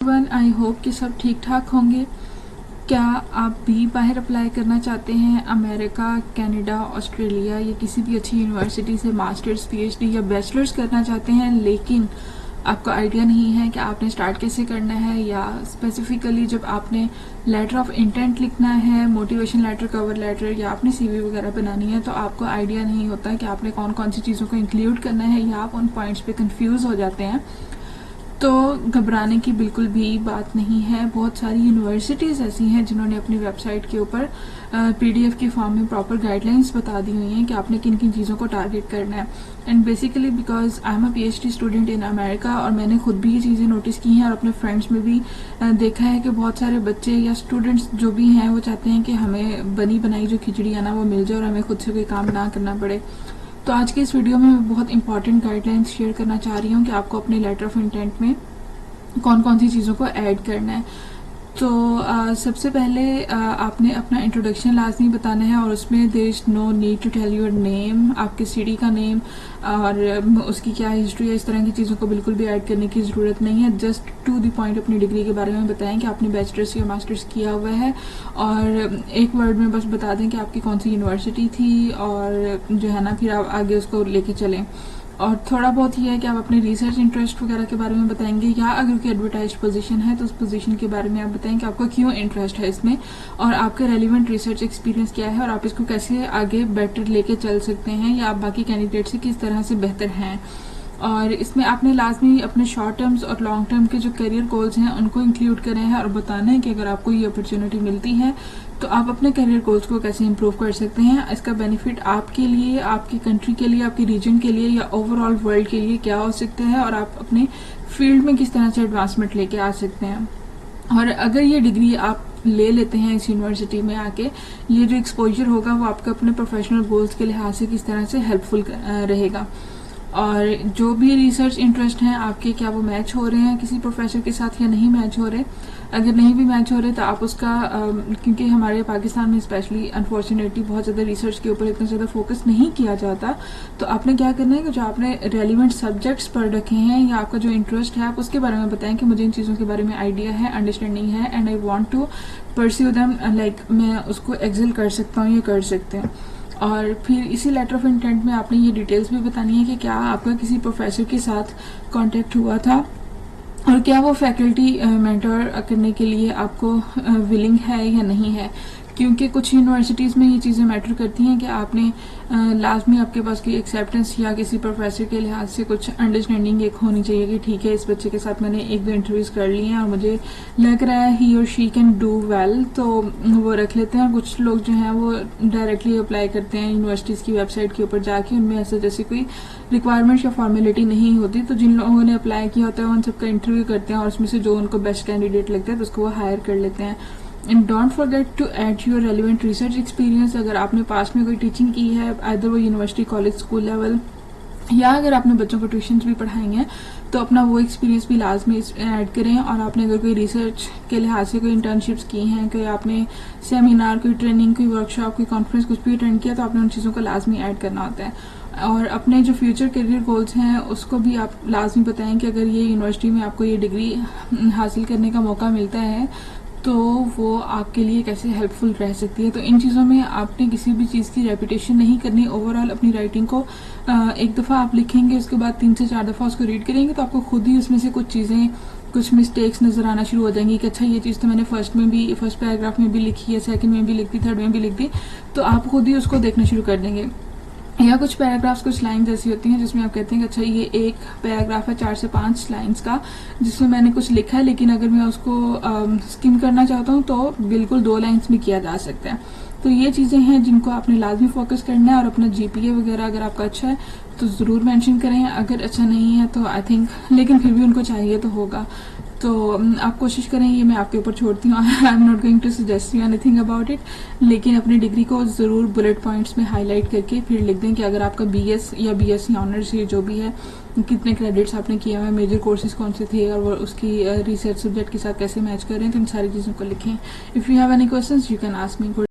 One I hope कि सब ठीक ठाक होंगे। क्या आप भी बाहर अप्लाई करना चाहते हैं अमेरिका, कनाडा, ऑस्ट्रेलिया या किसी भी अच्छी यूनिवर्सिटी से मास्टर्स, पीएचडी या बैचलर्स करना चाहते हैं, लेकिन आपको आइडिया नहीं है कि आपने स्टार्ट कैसे करना है, या स्पेसिफिकली जब आपने लेटर ऑफ इंटेंट लिखना है, मोटिवेशन लेटर, कवर लेटर या आपने सीवी वगैरह बनानी है, तो आपको आइडिया नहीं होता कि आपने कौन कौन सी चीज़ों को इंक्लूड करना है, या आप उन पॉइंट्स पे कंफ्यूज हो जाते हैं। तो घबराने की बिल्कुल भी बात नहीं है। बहुत सारी यूनिवर्सिटीज़ ऐसी हैं जिन्होंने अपनी वेबसाइट के ऊपर पीडीएफ के फॉर्म में प्रॉपर गाइडलाइंस बता दी हुई हैं कि आपने किन किन चीज़ों को टारगेट करना है। And basically because I am a PhD student in America, और मैंने खुद भी ये चीज़ें नोटिस की हैं और अपने फ्रेंड्स में भी देखा है कि बहुत सारे बच्चे या स्टूडेंट्स जो भी हैं वो चाहते हैं कि हमें बनी बनाई जो खिचड़ी है ना वो मिल जाए और हमें खुद से कोई काम ना करना पड़े। तो आज के इस वीडियो में मैं बहुत इंपॉर्टेंट गाइडलाइंस शेयर करना चाह रही हूँ कि आपको अपने लेटर ऑफ इंटेंट में कौन कौन सी चीज़ों को ऐड करना है। तो सबसे पहले आपने अपना इंट्रोडक्शन लाजमी बताना है, और उसमें there is no need to tell your name, आपके सिटी का नेम और उसकी क्या हिस्ट्री है, इस तरह की चीज़ों को बिल्कुल भी ऐड करने की ज़रूरत नहीं है। जस्ट टू द पॉइंट अपनी डिग्री के बारे में बताएं कि आपने बैचलर्स या मास्टर्स किया हुआ है, और एक वर्ड में बस बता दें कि आपकी कौन सी यूनिवर्सिटी थी, और जो है ना फिर आप आगे उसको लेके चलें। और थोड़ा बहुत ये है कि आप अपने रिसर्च इंटरेस्ट वगैरह के बारे में बताएंगे, या अगर कोई एडवर्टाइज पोजीशन है तो उस पोजीशन के बारे में आप बताएं कि आपको क्यों इंटरेस्ट है इसमें, और आपका रेलिवेंट रिसर्च एक्सपीरियंस क्या है, और आप इसको कैसे आगे बेटर लेके चल सकते हैं, या आप बाकी कैंडिडेट से किस तरह से बेहतर हैं। और इसमें आपने लाजमी अपने शॉर्ट टर्म्स और लॉन्ग टर्म के जो करियर गोल्स हैं उनको इंक्लूड करें हैं, और बताना है कि अगर आपको ये अपॉर्चुनिटी मिलती है तो आप अपने करियर गोल्स को कैसे इंप्रूव कर सकते हैं। इसका बेनिफिट आपके लिए, आपकी कंट्री के लिए, आपके रीजन के लिए या ओवरऑल वर्ल्ड के लिए क्या हो सकता है, और आप अपने फील्ड में किस तरह से एडवांसमेंट लेके आ सकते हैं। और अगर ये डिग्री आप ले लेते हैं इस यूनिवर्सिटी में आके, ये जो एक्सपोजर होगा वो आपका अपने प्रोफेशनल गोल्स के लिहाज से किस तरह से हेल्पफुल रहेगा। और जो भी रिसर्च इंटरेस्ट हैं आपके, क्या वो मैच हो रहे हैं किसी प्रोफेसर के साथ या नहीं मैच हो रहे। अगर नहीं भी मैच हो रहे तो आप उसका क्योंकि हमारे पाकिस्तान में स्पेशली अनफॉर्चुनेटली बहुत ज़्यादा रिसर्च के ऊपर इतना ज़्यादा फोकस नहीं किया जाता, तो आपने क्या करना है कि जो आपने रेलिवेंट सब्जेक्ट्स पढ़ रखे हैं या आपका जो इंटरेस्ट है आप उसके बारे में बताएं कि मुझे इन चीज़ों के बारे में आइडिया है, अंडरस्टैंडिंग है, and I want to pursue them, like मैं उसको एक्सेल कर सकता हूँ या कर सकते हैं। और फिर इसी लेटर ऑफ इंटेंट में आपने ये डिटेल्स भी बतानी है कि क्या आपका किसी प्रोफेसर के साथ कांटेक्ट हुआ था, और क्या वो फैकल्टी मेंटर करने के लिए आपको विलिंग है या नहीं है। क्योंकि कुछ यूनिवर्सिटीज़ में ये चीज़ें मैटर करती हैं कि आपने लाजमी आपके पास कोई एक्सेप्टेंस या किसी प्रोफेसर के लिहाज से कुछ अंडरस्टैंडिंग एक होनी चाहिए कि ठीक है इस बच्चे के साथ मैंने एक दो इंटरव्यूज़ कर लिए हैं और मुझे लग रहा है ही और शी कैन डू वेल, तो वो रख लेते हैं। कुछ लोग जो हैं वो डायरेक्टली अप्लाई करते हैं यूनिवर्सिटीज़ की वेबसाइट के ऊपर जाके, उनमें ऐसा जैसे कोई रिक्वायरमेंट या फॉर्मेलिटी नहीं होती, तो जिन लोगों ने अप्लाई किया होता है उन सबका इंटरव्यू करते हैं और उसमें से जो उनको बेस्ट कैंडिडेट लगता है तो उसको वो हायर कर लेते हैं। And don't forget to add your relevant research experience. अगर आपने पास में कोई टीचिंग की है, आइदर वो यूनिवर्सिटी, कॉलेज, स्कूल लेवल, या अगर आपने बच्चों को ट्यूशन्स भी पढ़ाई हैं तो अपना वो एक्सपीरियंस भी लाजमी ऐड करें। और आपने अगर कोई रिसर्च के लिहाज से कोई इंटर्नशिप्स की हैं, कोई आपने सेमिनार, कोई ट्रेनिंग, कोई वर्कशॉप, कोई कॉन्फ्रेंस कुछ भी अटेंड किया तो आपने उन चीज़ों को लाजमी ऐड करना होता है। और अपने जो फ्यूचर करियर गोल्स हैं उसको भी आप लाजमी बताएं कि अगर ये यूनिवर्सिटी में आपको ये डिग्री हासिल करने का मौका मिलता है तो वो आपके लिए कैसे हेल्पफुल रह सकती है। तो इन चीज़ों में आपने किसी भी चीज़ की रेपुटेशन नहीं करनी। ओवरऑल अपनी राइटिंग को एक दफ़ा आप लिखेंगे, उसके बाद 3 से 4 दफ़ा उसको रीड करेंगे तो आपको खुद ही उसमें से कुछ चीज़ें, कुछ मिस्टेक्स नज़र आना शुरू हो जाएंगी कि अच्छा ये चीज़ तो मैंने फर्स्ट पैराग्राफ में भी लिखी है, सेकंड में भी लिख दी, थर्ड में भी लिख दी, तो आप खुद ही उसको देखना शुरू कर देंगे। या कुछ पैराग्राफ्स, कुछ लाइन्स ऐसी होती हैं जिसमें आप कहते हैं कि अच्छा ये एक पैराग्राफ है 4 से 5 लाइन्स का जिसमें मैंने कुछ लिखा है, लेकिन अगर मैं उसको स्किम करना चाहता हूँ तो बिल्कुल 2 लाइन्स में किया जा सकता है। तो ये चीज़ें हैं जिनको आपने लाजमी फोकस करना है। और अपना जीपीए वगैरह अगर आपका अच्छा है तो ज़रूर मेंशन करें, अगर अच्छा नहीं है तो आई थिंक, लेकिन फिर भी उनको चाहिए तो होगा, तो आप कोशिश करें। ये मैं आपके ऊपर छोड़ती हूँ, I am not going to suggest you anything about it, लेकिन अपनी डिग्री को ज़रूर बुलेट पॉइंट्स में हाईलाइट करके फिर लिख दें कि अगर आपका बीएस या बीएससी ऑनर्स ये जो भी है, कितने क्रेडिट्स आपने किए हुए, मेजर कोर्सेज कौन से थे, और वो उसकी रिसर्च सब्जेक्ट के साथ कैसे मैच कर रहे हैं, तो इन सारी चीज़ों को लिखें। If you have any questions you can ask me.